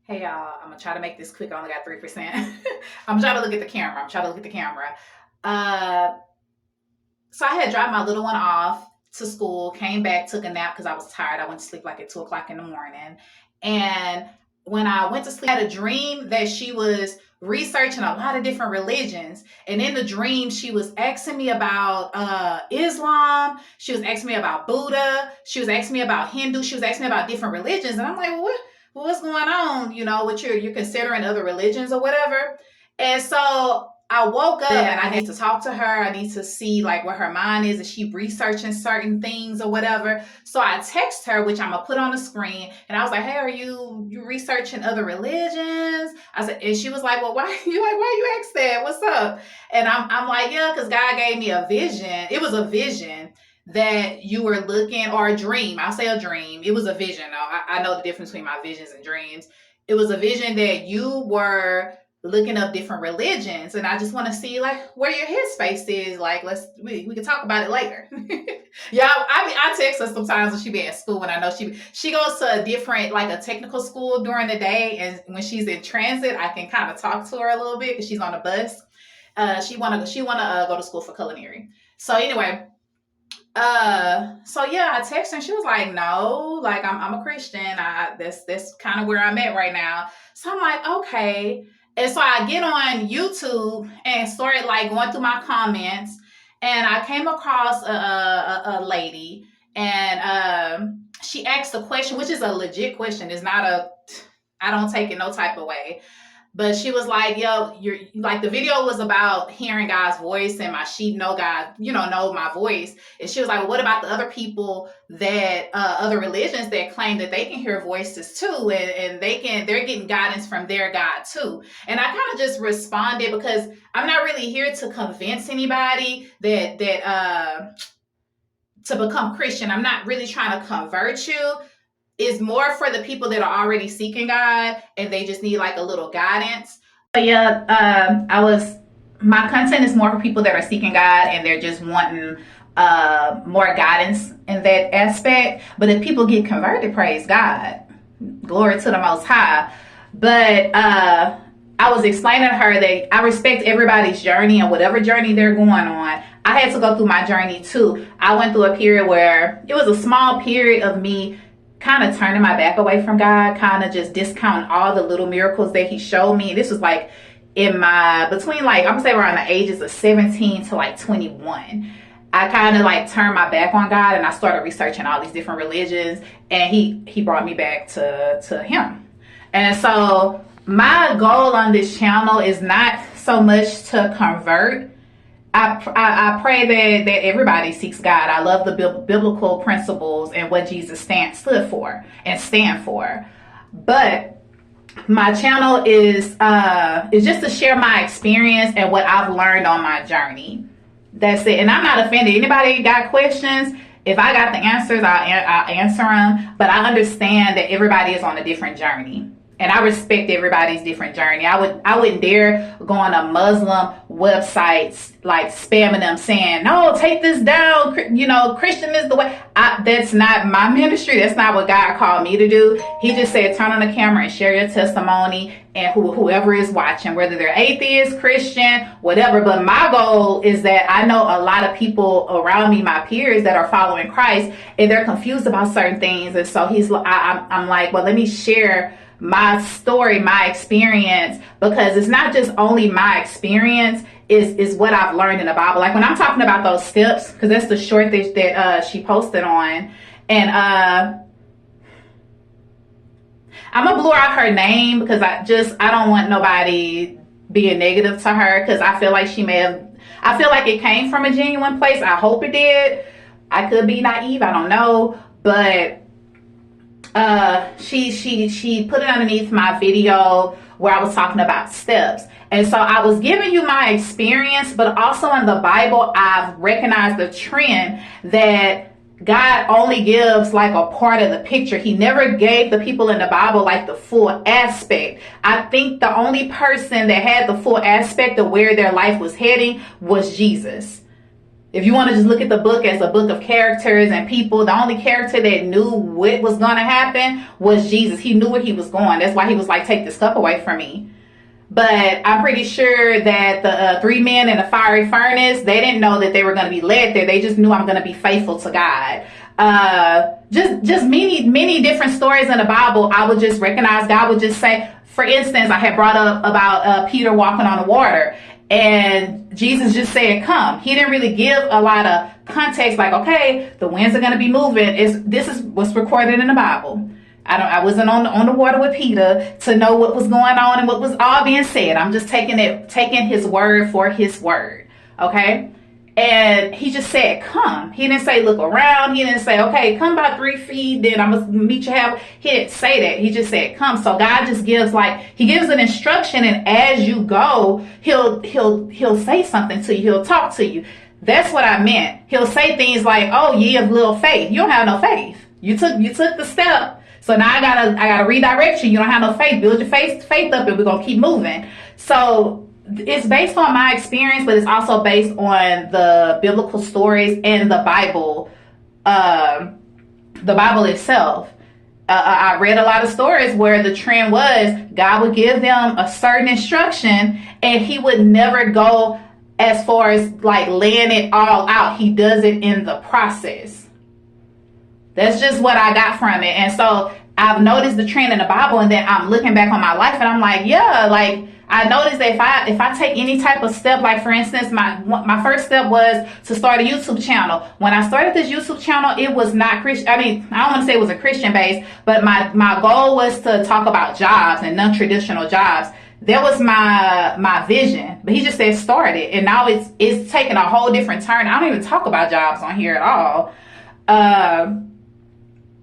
Hey y'all, I'm gonna try to make this quick. I only got 3%. I'm trying to look at the camera. I'm trying to look at the camera. Uh, so I had dropped my little one off to school, came back, took a nap because I was tired. I went to sleep like at 2 o'clock in the morning. And when I went to sleep, I had a dream that she was researching a lot of different religions. And in the dream, she was asking me about Islam. She was asking me about Buddha. She was asking me about Hindu. She was asking me about different religions. And I'm like, well, what's going on? You know, what you're considering other religions or whatever. And so I woke up and I need to talk to her. I need to see like where her mind is. Is she researching certain things or whatever? So I text her, which I'm gonna put on the screen, and I was like, "Hey, are you researching other religions?" I said, and she was like, "Well, why you ask that? What's up?" And I'm like, "Yeah, because God gave me a vision. It was a vision that you were looking, or a dream. I'll say a dream. It was a vision. I know the difference between my visions and dreams. It was a vision that you were looking up different religions, and I just want to see like where your headspace is. Like, we can talk about it later." Yeah, I text her sometimes when she be at school, and I know she goes to a different, like a technical school during the day, and when she's in transit, I can kind of talk to her a little bit because she's on the bus. She wanna go to school for culinary. So anyway, so yeah, I texted her and she was like, "No, like I'm a Christian. That's kind of where I'm at right now." So I'm like, okay. And so I get on YouTube and started like going through my comments, and I came across a lady, and she asked a question, which is a legit question. It's not a, I don't take it no type of way. But she was like, "Yo, you're like," the video was about hearing God's voice and my sheep know God, know my voice. And she was like, "Well, what about the other people that other religions that claim that they can hear voices too, and they're getting guidance from their God too?" And I kind of just responded because I'm not really here to convince anybody that to become Christian. I'm not really trying to convert you. Is more for the people that are already seeking God and they just need like a little guidance. But yeah, my content is more for people that are seeking God and they're just wanting more guidance in that aspect. But if people get converted, praise God, glory to the Most High. But I was explaining to her that I respect everybody's journey and whatever journey they're going on. I had to go through my journey too. I went through a period where it was a small period of me kind of turning my back away from God, kind of just discounting all the little miracles that he showed me. This was like between like, I'm gonna say around the ages of 17 to like 21. I kind of like turned my back on God and I started researching all these different religions, and he brought me back to him. And so my goal on this channel is not so much to convert. I pray that everybody seeks God. I love the biblical principles and what Jesus stood for and stand for. But my channel is just to share my experience and what I've learned on my journey. That's it. And I'm not offended. Anybody got questions? If I got the answers, I'll answer them. But I understand that everybody is on a different journey. And I respect everybody's different journey. I wouldn't dare go on a Muslim websites like spamming them saying, "No, take this down. Christian is the way." That's not my ministry. That's not what God called me to do. He just said, turn on the camera and share your testimony, and whoever is watching, whether they're atheist, Christian, whatever. But my goal is that I know a lot of people around me, my peers that are following Christ, and they're confused about certain things. And so I'm like, well, let me share my story, my experience, because it's not just only my experience, is what I've learned in the Bible. Like when I'm talking about those steps, because that's the short that she posted on, and I'm gonna blur out her name because I don't want nobody being negative to her, because I feel like I feel like it came from a genuine place. I hope it did. I could be naive, I don't know, but she put it underneath my video where I was talking about steps. And so I was giving you my experience, but also in the Bible, I've recognized the trend that God only gives like a part of the picture. He never gave the people in the Bible like the full aspect. I think the only person that had the full aspect of where their life was heading was Jesus. If you want to just look at the book as a book of characters and people, the only character that knew what was going to happen was Jesus. He knew where he was going. That's why he was like, take this cup away from me. But I'm pretty sure that the three men in the fiery furnace, they didn't know that they were going to be led there. They just knew I'm going to be faithful to God. Just many different stories in the Bible. I would just recognize God would just say, for instance, I had brought up about Peter walking on the water, and Jesus just said, come. He didn't really give a lot of context, like, okay, the winds are going to be moving. This is what's recorded in the Bible. I wasn't on the water with Peter to know what was going on and what was all being said. I'm just taking his word for his word. Okay. And he just said, come. He didn't say, look around. He didn't say, okay, come by 3 feet, then I'm going to meet you halfway. He didn't say that. He just said, come. So God just gives he gives an instruction, and as you go, he'll say something to you. He'll talk to you. That's what I meant. He'll say things like, oh, ye of little faith. You don't have no faith. You took the step. So now I gotta redirect you. You don't have no faith. Build your faith up, and we're gonna keep moving. So it's based on my experience, but it's also based on the biblical stories and the Bible itself. I read a lot of stories where the trend was God would give them a certain instruction, and he would never go as far as like laying it all out. He does it in the process. That's just what I got from it. And so I've noticed the trend in the Bible, and then I'm looking back on my life, and I'm like, yeah, like I noticed that if I take any type of step, like for instance, my first step was to start a YouTube channel. When I started this YouTube channel, it was not Christian. I mean, I don't want to say it was a Christian base, but my goal was to talk about jobs and non-traditional jobs. That was my vision. But he just said start it, and now it's taking a whole different turn. I don't even talk about jobs on here at all.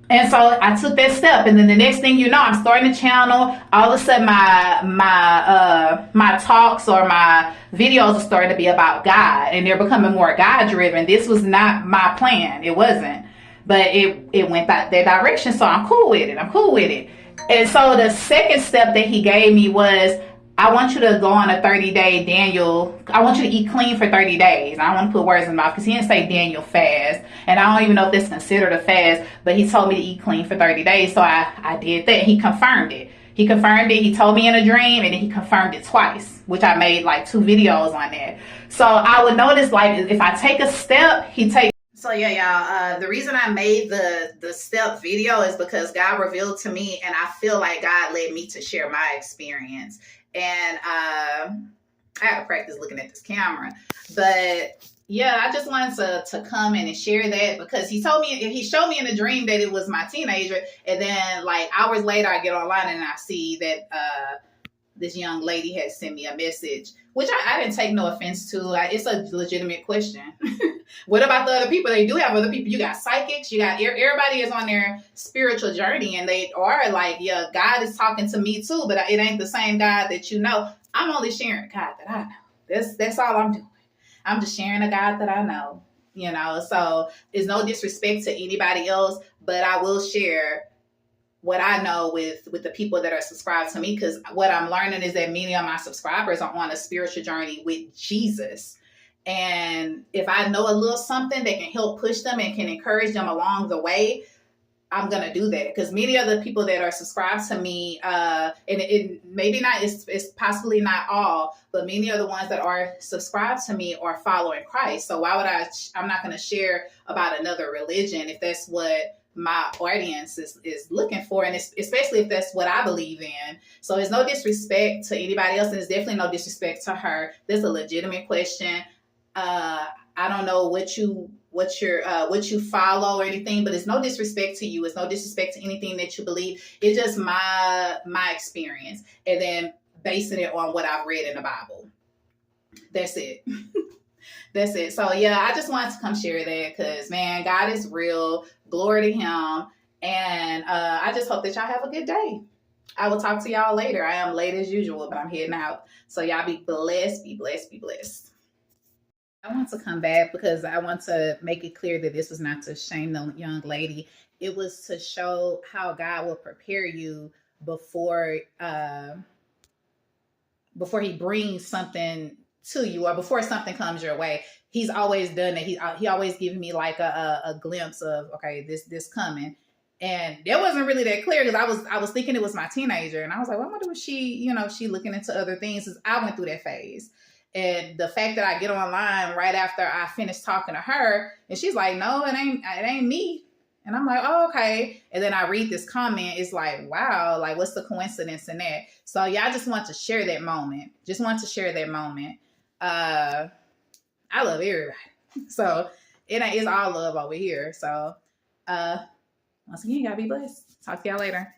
And so I took that step, and then the next thing you know, I'm starting a channel. All of a sudden, my talks or my videos are starting to be about God, and they're becoming more God driven. This was not my plan; it wasn't, but it went that direction. So I'm cool with it. And so the second step that he gave me was, I want you to go on a 30-day Daniel. I want you to eat clean for 30 days. I don't want to put words in my mouth because he didn't say Daniel fast. And I don't even know if that's considered a fast, but he told me to eat clean for 30 days. So I did that. He confirmed it. He told me in a dream, and then he confirmed it twice, which I made like 2 videos on that. So I would notice, like, if I take a step, he takes. So yeah, y'all, the reason I made the step video is because God revealed to me, and I feel like God led me to share my experience. And I had to practice looking at this camera, but yeah, I just wanted to come in and share that, because he showed me in a dream that it was my teenager, and then like hours later I get online and I see that this young lady had sent me a message, which I didn't take no offense to. It's a legitimate question. What about the other people? They do have other people. You got psychics. You got everybody is on their spiritual journey, and they are like, yeah, God is talking to me too, but it ain't the same God that you know. I'm only sharing a God that I know. That's all I'm doing. I'm just sharing a God that I know. So there's no disrespect to anybody else, but I will share what I know with the people that are subscribed to me, because what I'm learning is that many of my subscribers are on a spiritual journey with Jesus. And if I know a little something that can help push them and can encourage them along the way, I'm going to do that, because many of the people that are subscribed to me, and it maybe not, it's possibly not all, but many of the ones that are subscribed to me are following Christ. So why would I'm not going to share about another religion if that's what my audience is looking for, and especially if that's what I believe in. So there's no disrespect to anybody else, and there's definitely no disrespect to her. This is a legitimate question. I don't know what you follow or anything, but it's no disrespect to you. It's no disrespect to anything that you believe. It's just my experience, and then basing it on what I've read in the Bible. That's it. That's it. So yeah, I just wanted to come share that, because man, God is real. Glory to him. And I just hope that y'all have a good day. I will talk to y'all later. I am late as usual, but I'm heading out. So y'all be blessed, be blessed, be blessed. I want to come back because I want to make it clear that this was not to shame the young lady. It was to show how God will prepare you before he brings something to you, or before something comes your way, he's always done that. He always giving me like a glimpse of, okay, this coming. And that wasn't really that clear because I was thinking it was my teenager, and I was like, well, I wonder if she, she looking into other things. Because I went through that phase, and the fact that I get online right after I finished talking to her, and she's like, no, it ain't me. And I'm like, oh, okay. And then I read this comment. It's like, wow, like what's the coincidence in that? So yeah, I just want to share that moment. Just want to share that moment. I love everybody. So it is all love over here. So once again, y'all be blessed. Talk to y'all later.